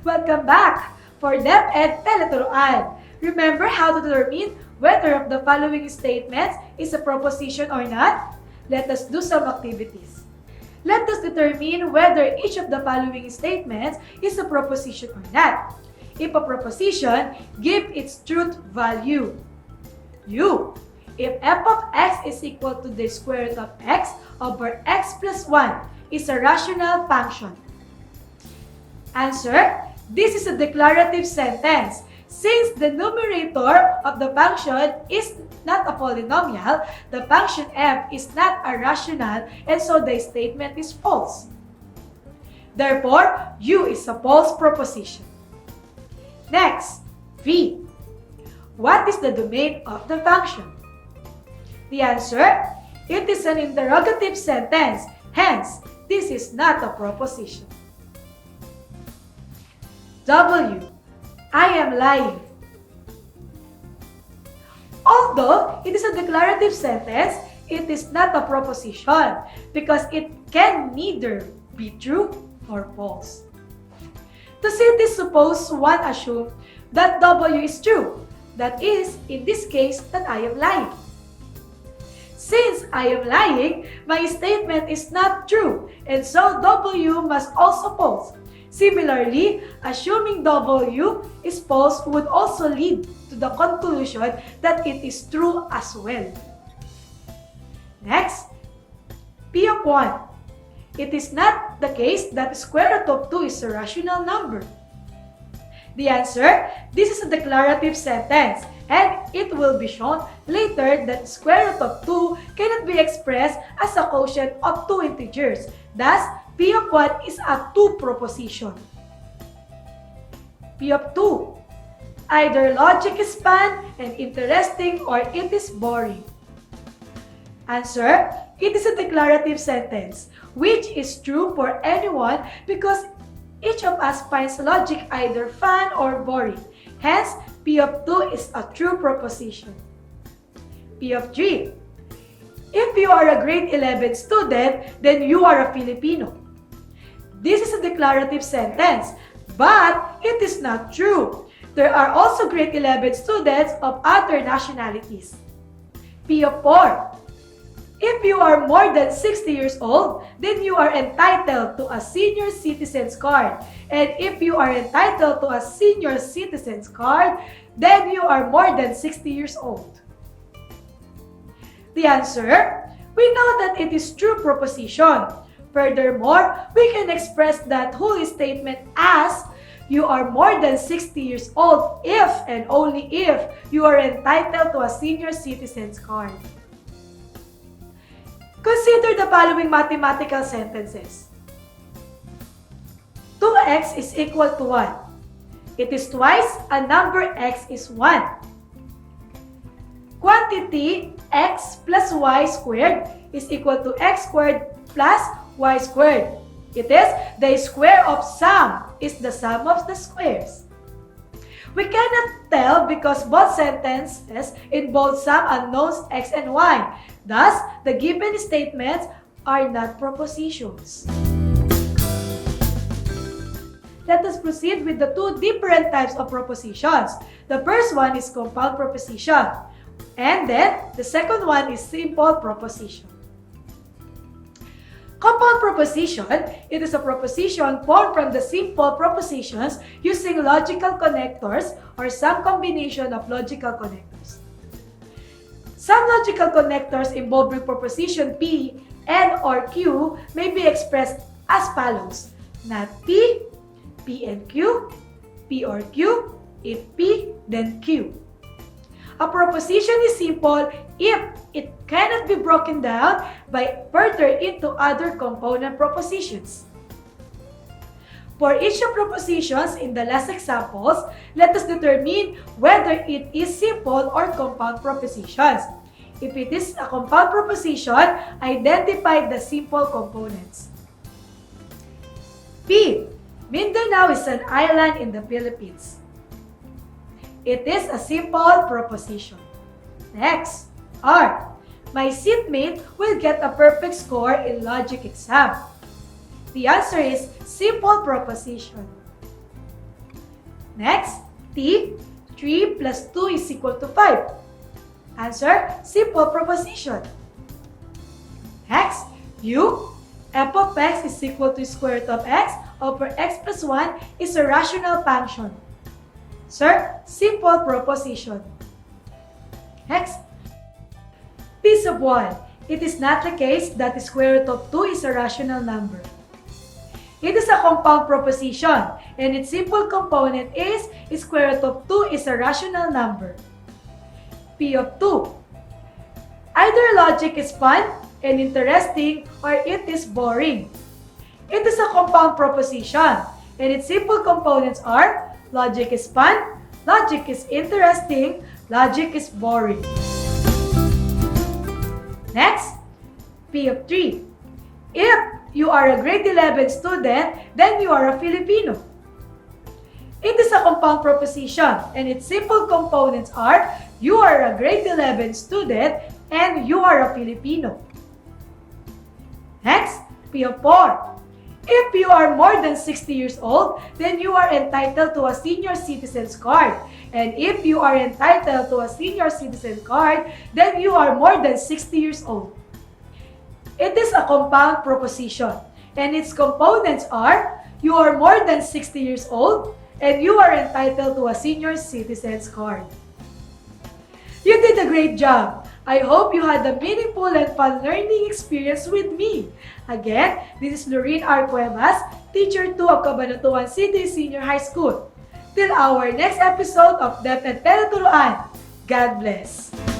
Welcome back for DepEd Teleturuan. Remember how to determine whether of the following statements is a proposition or not? Let us do some activities. Let us determine whether each of the following statements is a proposition or not. If a proposition, give its truth value. U. If f of x is equal to the square root of x over x plus 1 is a rational function. Answer. This is a declarative sentence. Since the numerator of the function is not a polynomial, the function f is not a rational, and so the statement is false. Therefore, U is a false proposition. Next, V. What is the domain of the function? The answer, it is an interrogative sentence. Hence, this is not a proposition. W. I am lying. Although it is a declarative sentence, it is not a proposition because it can neither be true nor false. To see this, suppose one assume that W is true. That is, in this case, that I am lying. Since I am lying, my statement is not true, and so W must also false. Similarly, assuming W is false would also lead to the conclusion that it is true as well. Next, P of 1. It is not the case that square root of 2 is a rational number. The answer, this is a declarative sentence, and it will be shown later that square root of 2 cannot be expressed as a quotient of two integers. Thus, P of 1 is a 2 proposition. P of 2. Either logic is fun and interesting or it is boring. Answer, it is a declarative sentence, which is true for anyone because each of us finds logic either fun or boring. Hence, P of 2 is a true proposition. P of 3. If you are a grade 11 student, then you are a Filipino. This is a declarative sentence, but it is not true. There are also grade 11 students of other nationalities. P of 4. If you are more than 60 years old, then you are entitled to a senior citizen's card. And if you are entitled to a senior citizen's card, then you are more than 60 years old. The answer, we know that it is true proposition. Furthermore, we can express that whole statement as you are more than 60 years old if and only if you are entitled to a senior citizen's card. Consider the following mathematical sentences. 2x is equal to 1. It is twice a number x is 1. Quantity x plus y squared is equal to x squared plus y squared. It is the square of sum is the sum of the squares. We cannot tell because both sentences involve some unknowns x and y. Thus, the given statements are not propositions. Let us proceed with the two different types of propositions. The first one is compound proposition, and then the second one is simple proposition. Compound proposition, it is a proposition formed from the simple propositions using logical connectors or some combination of logical connectors. Some logical connectors involving proposition P, N, or Q may be expressed as follows. Not P, P and Q, P or Q, if P, then Q. A proposition is simple if it cannot be broken down by further into other component propositions. For each of propositions in the last examples, let us determine whether it is simple or compound propositions. If it is a compound proposition, identify the simple components. P. Mindanao is an island in the Philippines. It is a simple proposition. Next, R. My seatmate will get a perfect score in logic exam. The answer is simple proposition. Next, T, 3 plus 2 is equal to 5. Answer, simple proposition. Next, U, f of x is equal to square root of x over x plus 1 is a rational function. Sir, simple proposition. Next, P sub 1. It is not the case that the square root of 2 is a rational number. It is a compound proposition, and its simple component is square root of 2 is a rational number. P of 2. Either logic is fun and interesting or it is boring. It is a compound proposition, and its simple components are logic is fun, logic is interesting, logic is boring. Next, P of 3. If you are a grade 11 student, then you are a Filipino. It is a compound proposition, and its simple components are you are a grade 11 student and you are a Filipino. Next, P of 4. If you are more than 60 years old, then you are entitled to a senior citizen's card. And if you are entitled to a senior citizen card, then you are more than 60 years old. It is a compound proposition, and its components are you are more than 60 years old, and you are entitled to a senior citizen's card. You did a great job! I hope you had a meaningful and fun learning experience with me. Again, this is Lorene R. Cuevas, Teacher 2 of Cabanatuan City Senior High School. Till our next episode of DepEd Peneturuan. God bless!